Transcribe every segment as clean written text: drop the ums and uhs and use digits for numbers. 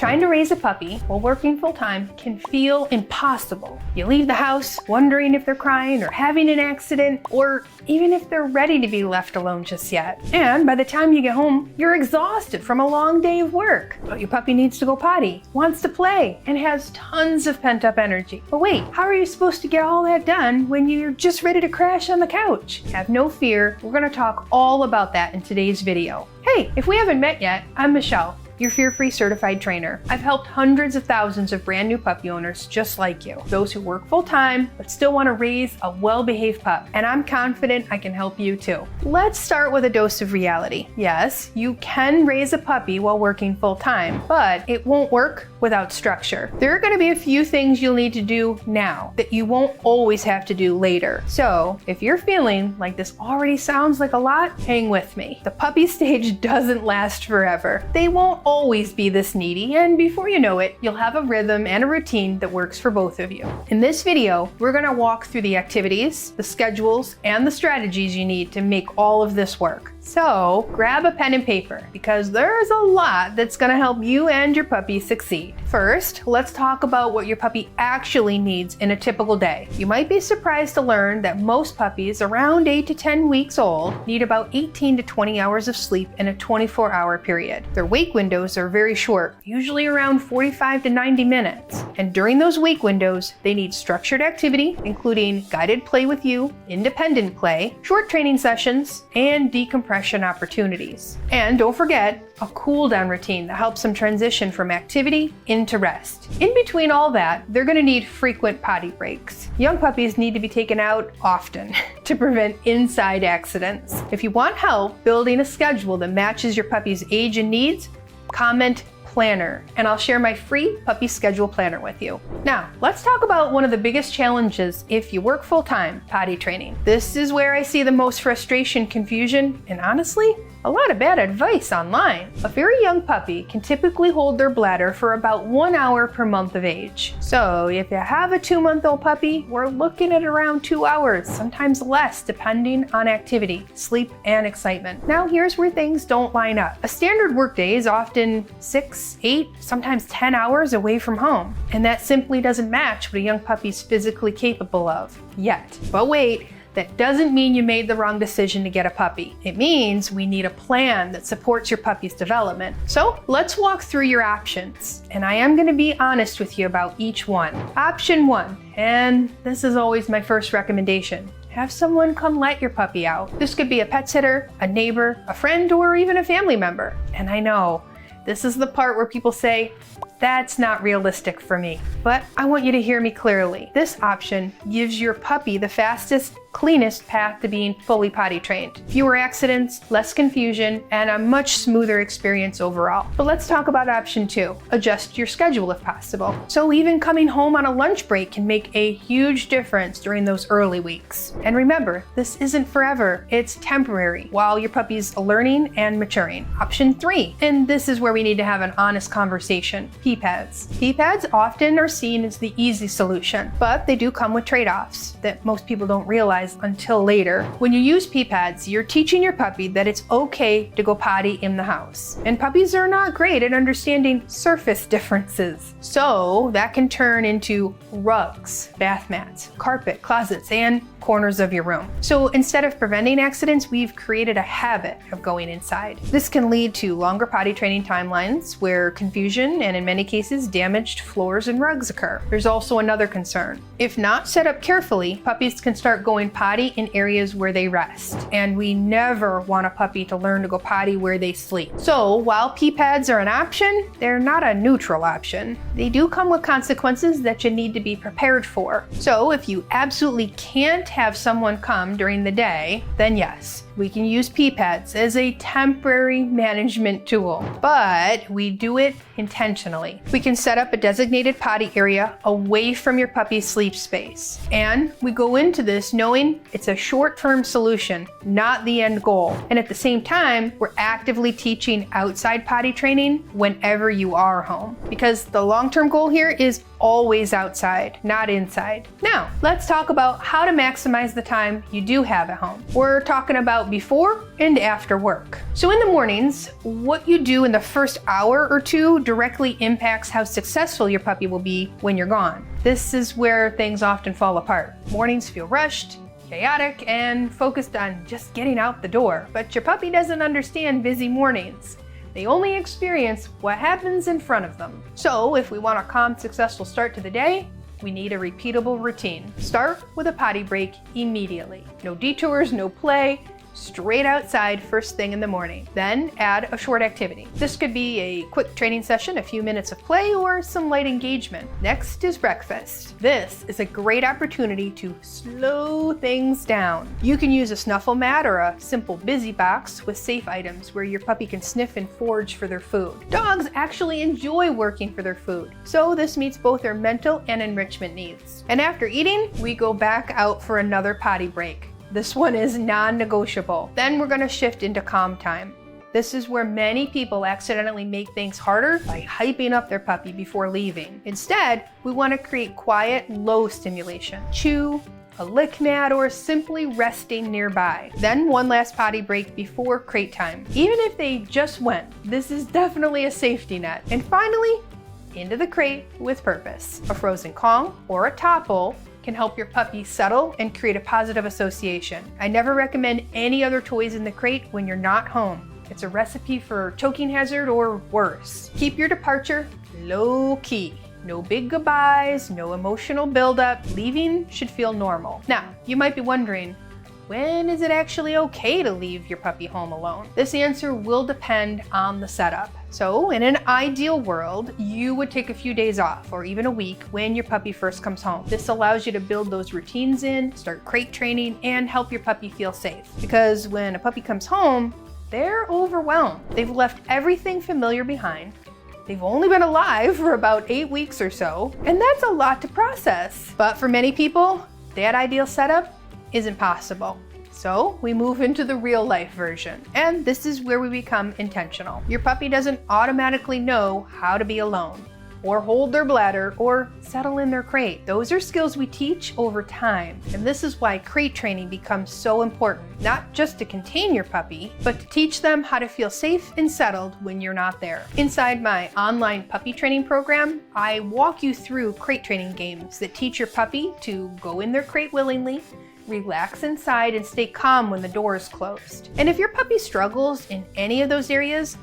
Trying to raise a puppy while working full-time can feel impossible. You leave the house wondering if they're crying or having an accident, or even if they're ready to be left alone just yet. And by the time you get home, you're exhausted from a long day of work. But your puppy needs to go potty, wants to play, and has tons of pent-up energy. But wait, how are you supposed to get all that done when you're just ready to crash on the couch? Have no fear, we're gonna talk all about that in today's video. Hey, if we haven't met yet, I'm Michelle, your fear-free certified trainer. I've helped hundreds of thousands of brand new puppy owners just like you, those who work full-time but still want to raise a well-behaved pup, and I'm confident I can help you too. Let's start with a dose of reality. Yes, you can raise a puppy while working full-time, but it won't work without structure. There are going to be a few things you'll need to do now that you won't always have to do later. So if you're feeling like this already sounds like a lot, hang with me. The puppy stage doesn't last forever. They won't always be this needy, and before you know it, you'll have a rhythm and a routine that works for both of you. In this video, we're going to walk through the activities, the schedules, and the strategies you need to make all of this work. So grab a pen and paper, because there's a lot that's going to help you and your puppy succeed. First, let's talk about what your puppy actually needs in a typical day. You might be surprised to learn that most puppies around 8 to 10 weeks old need about 18 to 20 hours of sleep in a 24-hour period. Their wake windows are very short, usually around 45 to 90 minutes. And during those wake windows, they need structured activity, including guided play with you, independent play, short training sessions, and decompression opportunities. And don't forget, a cool down routine that helps them transition from activity into rest. In between all that, they're going to need frequent potty breaks. Young puppies need to be taken out often to prevent inside accidents. If you want help building a schedule that matches your puppy's age and needs, comment planner, and I'll share my free puppy schedule planner with you. Now, let's talk about one of the biggest challenges if you work full-time, potty training. This is where I see the most frustration, confusion, and honestly, a lot of bad advice online. A very young puppy can typically hold their bladder for about 1 hour per month of age. So if you have a 2-month-old puppy, we're looking at around 2 hours, sometimes less, depending on activity, sleep, and excitement. Now here's where things don't line up. A standard workday is often 6, 8, sometimes 10 hours away from home, and that simply doesn't match what a young puppy's physically capable of, yet. But wait, that doesn't mean you made the wrong decision to get a puppy. It means we need a plan that supports your puppy's development. So let's walk through your options, and I am going to be honest with you about each one. Option 1, and this is always my first recommendation: have someone come let your puppy out. This could be a pet sitter, a neighbor, a friend, or even a family member. And I know, this is the part where people say, that's not realistic for me. But I want you to hear me clearly. This option gives your puppy the fastest, cleanest path to being fully potty trained. Fewer accidents, less confusion, and a much smoother experience overall. But let's talk about option 2. Adjust your schedule if possible. So even coming home on a lunch break can make a huge difference during those early weeks. And remember, this isn't forever. It's temporary while your puppy's learning and maturing. Option 3, and this is where we need to have an honest conversation: pee pads. Pee pads often are seen as the easy solution, but they do come with trade-offs that most people don't realize until later. When you use pee pads, you're teaching your puppy that it's okay to go potty in the house. And puppies are not great at understanding surface differences. So that can turn into rugs, bath mats, carpet, closets, and corners of your room. So instead of preventing accidents, we've created a habit of going inside. This can lead to longer potty training timelines where confusion and in many cases damaged floors and rugs occur. There's also another concern. If not set up carefully, puppies can start going potty in areas where they rest. And we never want a puppy to learn to go potty where they sleep. So while pee pads are an option, they're not a neutral option. They do come with consequences that you need to be prepared for. So if you absolutely can't have someone come during the day, then yes, we can use pee pads as a temporary management tool, but we do it intentionally. We can set up a designated potty area away from your puppy's sleep space. And we go into this knowing it's a short-term solution, not the end goal. And at the same time, we're actively teaching outside potty training whenever you are home, because the long-term goal here is always outside, not inside. Now, let's talk about how to maximize the time you do have at home. We're talking about before and after work. So in the mornings, what you do in the first hour or two directly impacts how successful your puppy will be when you're gone. This is where things often fall apart. Mornings feel rushed, chaotic, and focused on just getting out the door. But your puppy doesn't understand busy mornings. They only experience what happens in front of them. So if we want a calm, successful start to the day, we need a repeatable routine. Start with a potty break immediately. No detours, no play. Straight outside first thing in the morning. Then add a short activity. This could be a quick training session, a few minutes of play, or some light engagement. Next is breakfast. This is a great opportunity to slow things down. You can use a snuffle mat or a simple busy box with safe items where your puppy can sniff and forage for their food. Dogs actually enjoy working for their food, so this meets both their mental and enrichment needs. And after eating, we go back out for another potty break. This one is non-negotiable. Then we're gonna shift into calm time. This is where many people accidentally make things harder by hyping up their puppy before leaving. Instead, we wanna create quiet, low stimulation. Chew, a lick mat, or simply resting nearby. Then one last potty break before crate time. Even if they just went, this is definitely a safety net. And finally, into the crate with purpose. A frozen Kong or a topple can help your puppy settle and create a positive association. I never recommend any other toys in the crate when you're not home. It's a recipe for choking hazard or worse. Keep your departure low key. No big goodbyes, no emotional buildup. Leaving should feel normal. Now, you might be wondering, when is it actually okay to leave your puppy home alone? This answer will depend on the setup. So in an ideal world, you would take a few days off or even a week when your puppy first comes home. This allows you to build those routines in, start crate training, and help your puppy feel safe. Because when a puppy comes home, they're overwhelmed. They've left everything familiar behind. They've only been alive for about 8 weeks or so, and that's a lot to process. But for many people, that ideal setup isn't possible. So we move into the real life version. And this is where we become intentional. Your puppy doesn't automatically know how to be alone, or hold their bladder, or settle in their crate. Those are skills we teach over time. And this is why crate training becomes so important, not just to contain your puppy, but to teach them how to feel safe and settled when you're not there. Inside my online puppy training program, I walk you through crate training games that teach your puppy to go in their crate willingly, relax inside, and stay calm when the door is closed. And if your puppy struggles in any of those areas,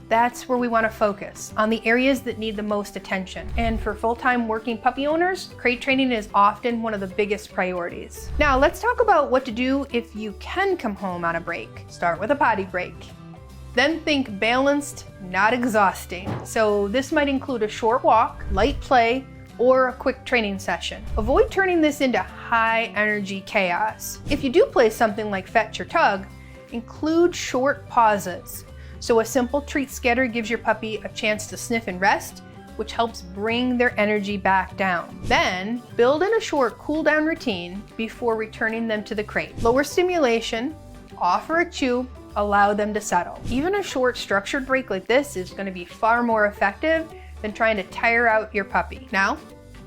that's where we want to focus, on the areas that need the most attention. And for full-time working puppy owners, crate training is often one of the biggest priorities. Now let's talk about what to do if you can come home on a break. Start with a potty break. Then think balanced, not exhausting. So this might include a short walk, light play, or a quick training session. Avoid turning this into high energy chaos. If you do play something like fetch or tug, include short pauses. So a simple treat scatter gives your puppy a chance to sniff and rest, which helps bring their energy back down. Then build in a short cool down routine before returning them to the crate. Lower stimulation, offer a chew, allow them to settle. Even a short structured break like this is going to be far more effective than trying to tire out your puppy. Now,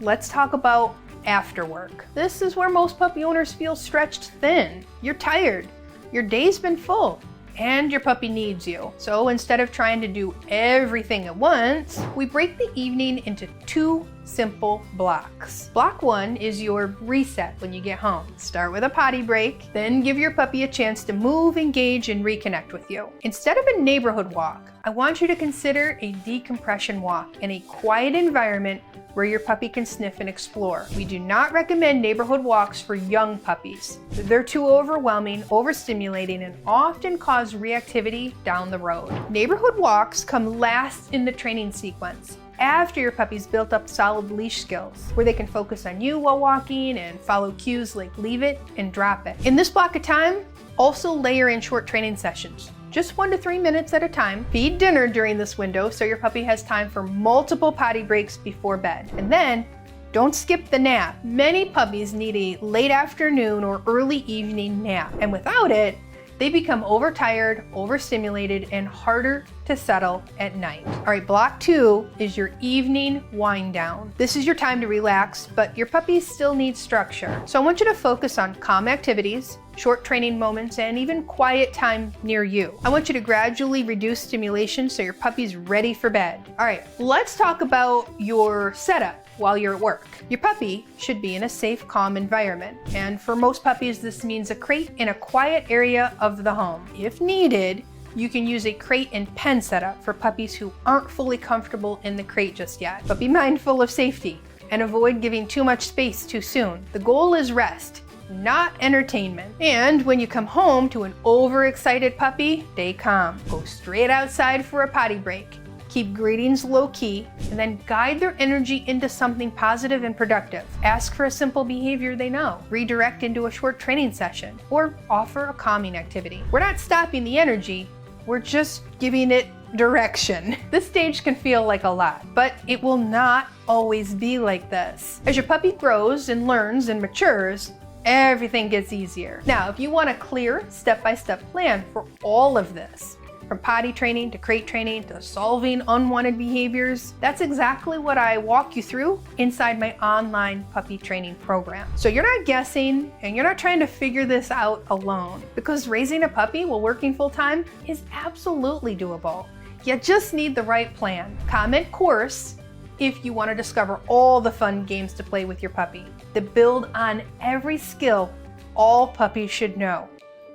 let's talk about after work. This is where most puppy owners feel stretched thin. You're tired, your day's been full, and your puppy needs you. So instead of trying to do everything at once, we break the evening into 2 simple blocks. Block 1 is your reset when you get home. Start with a potty break, then give your puppy a chance to move, engage, and reconnect with you. Instead of a neighborhood walk, I want you to consider a decompression walk in a quiet environment where your puppy can sniff and explore. We do not recommend neighborhood walks for young puppies. They're too overwhelming, overstimulating, and often cause reactivity down the road. Neighborhood walks come last in the training sequence, after your puppy's built up solid leash skills, where they can focus on you while walking and follow cues like leave it and drop it. In this block of time, also layer in short training sessions, just 1 to 3 minutes at a time. Feed dinner during this window so your puppy has time for multiple potty breaks before bed. And then don't skip the nap. Many puppies need a late afternoon or early evening nap, and without it, they become overtired, overstimulated, and harder to settle at night. All right, block 2 is your evening wind down. This is your time to relax, but your puppies still need structure. So I want you to focus on calm activities, short training moments, and even quiet time near you. I want you to gradually reduce stimulation so your puppy's ready for bed. All right, let's talk about your setup while you're at work. Your puppy should be in a safe, calm environment. And for most puppies, this means a crate in a quiet area of the home. If needed, you can use a crate and pen setup for puppies who aren't fully comfortable in the crate just yet. But be mindful of safety and avoid giving too much space too soon. The goal is rest, not entertainment. And when you come home to an overexcited puppy, stay calm. Go straight outside for a potty break. Keep greetings low key, and then guide their energy into something positive and productive. Ask for a simple behavior they know, redirect into a short training session, or offer a calming activity. We're not stopping the energy, we're just giving it direction. This stage can feel like a lot, but it will not always be like this. As your puppy grows and learns and matures, everything gets easier. Now, if you want a clear step-by-step plan for all of this, from potty training to crate training to solving unwanted behaviors, that's exactly what I walk you through inside my online puppy training program. So you're not guessing and you're not trying to figure this out alone, because raising a puppy while working full-time is absolutely doable. You just need the right plan. Comment course if you want to discover all the fun games to play with your puppy that build on every skill all puppies should know.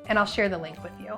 And I'll share the link with you.